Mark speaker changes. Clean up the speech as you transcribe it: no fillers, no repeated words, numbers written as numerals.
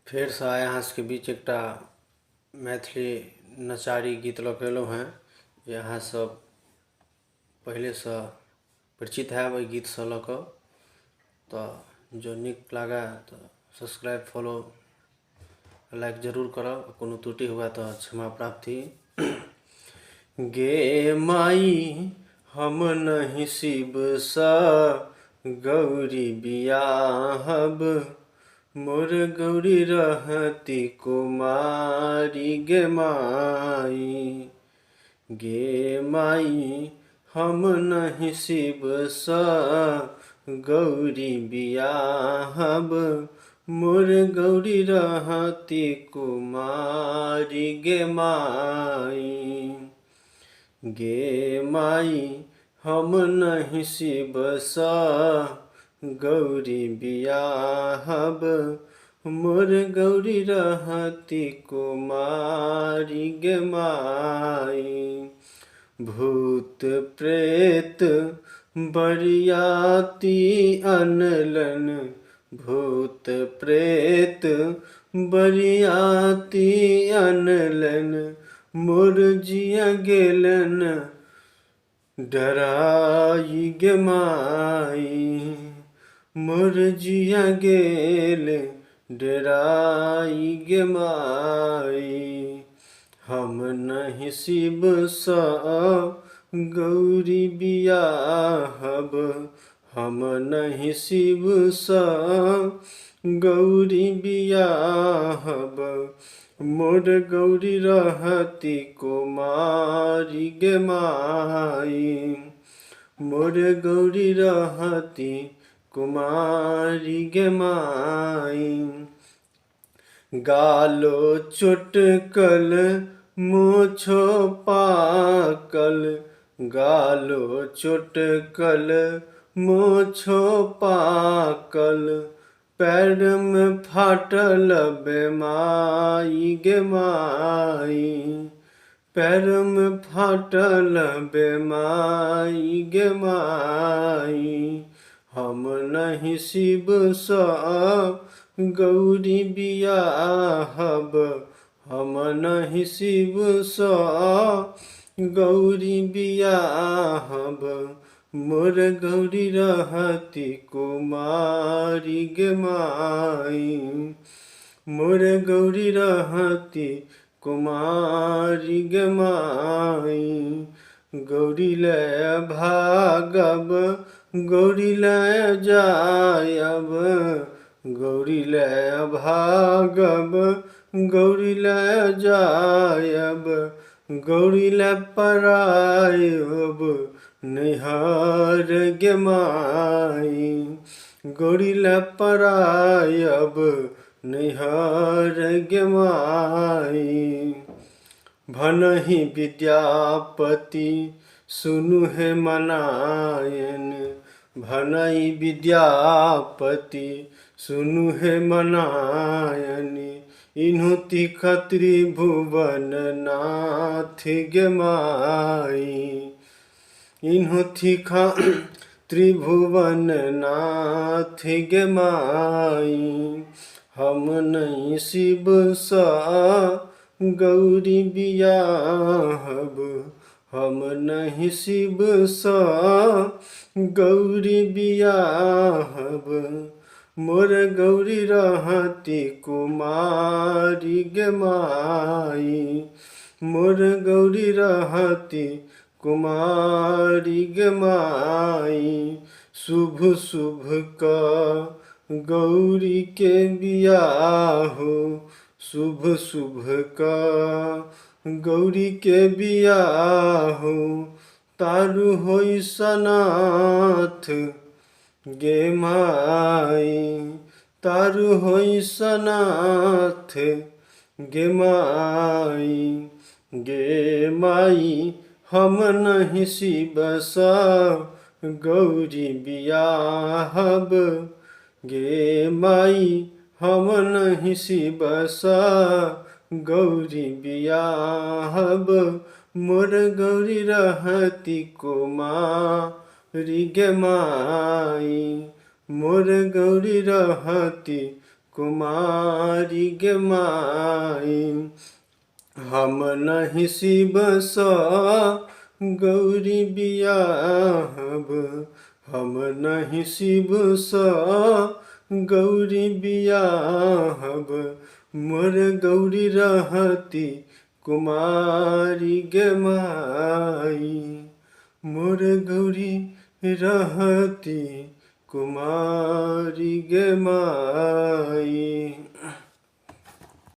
Speaker 1: फेर से आए अहाँ सबके बीच एकटा मैथिली नचारी गीत लऽ कऽ एलहुँ हेँ जे अहाँ सब पहिलेसँ परिचित हैब ओहि गीतसँ लऽ कऽ। तऽ जँ नीक लागय तऽ सब्सक्राइब फॉलो लाइक जरूर करब, कोनो त्रुटि हुए तऽ क्षमा प्राप्ति। गे माई हम नहीं शिवसँ गौरी बियाहब, मोर गौरी रहती कुमारी गे माई। गे माई हम नहीं शिवसँ गौरी बियाहब, मोर गौरी रहती कुमारी गे माई। गे माई हम नहीं शिवसँ गौरी बियाहब, मोर गौरी रहती कुमारी गे माई। भूत प्रेत बरियाती अनलन, भूत प्रेत बरियाती अनलन, मोर जिया गेलन डराई गे माई। मोर जिया गेल डराई गे माई। हम नहीं शिवसँ गौरी बियाहब, हम नहीं शिवसँ गौरी बियाहब, मोर गौरी रहती कुमारी गे माई। मोर गौरी रहती कुमारी गे माई। गालो चुटकल मूछो पाकल, गालो चुटकल मूछो पाकल, पैर में फाटल बेमाई गे माई। पैर में फाटल बेमाई गे माई। हम नहीं शिवसँ गौरी बियाहब, हम नहीं शिवसँ गौरी बियाहब, मोर गौरी रहती कुमारी गे माई। मोर गौरी रहती कुमारी गे माई। गौरी लय भागब, गौरी लय जायब, गौरी लय भागब, गौरी लय जायब, गौरी लय परायब नैहर गे माई। गौरी लय परायब नैहर गे माई। भनहि विद्यापति सुनु हे मनायन, भनहि विद्यापति सुनु हे मनायन, इन्हु तिख त्रिभुवन नाथ गे माई। इन्हु तिख त्रिभुवन नाथ गे माई। हम नहीं शिवसँ गौरी बियाहब, हम नहीं शिवसँ गौरी बियाहब, मोर गौरी रहती कुमारी गे माई। मोर गौरी रहती कुमारी गे माई। शुभ शुभ का गौरी के बियाहो, शुभ शुभ का गौरी के बियाहो, तारु होई सनाथ गे माई। तारु होई सनाथ गे माई। गे माई हम नहीं शिवसँ गौरी बियाहब, गे माई हम नहीं शिवसँ गौरी बियाहब, मोर गौरी रहती कुमारी गे माई। मोर गौरी रहती कुमारी गे माई। हम नहीं शिव सा गौरी बियाहब, हम नहीं शिव सा गौरी बियाहब। मोर गौरी रहती कुमारी गे माई, मोर गौरी रहती कुमारी गे माई।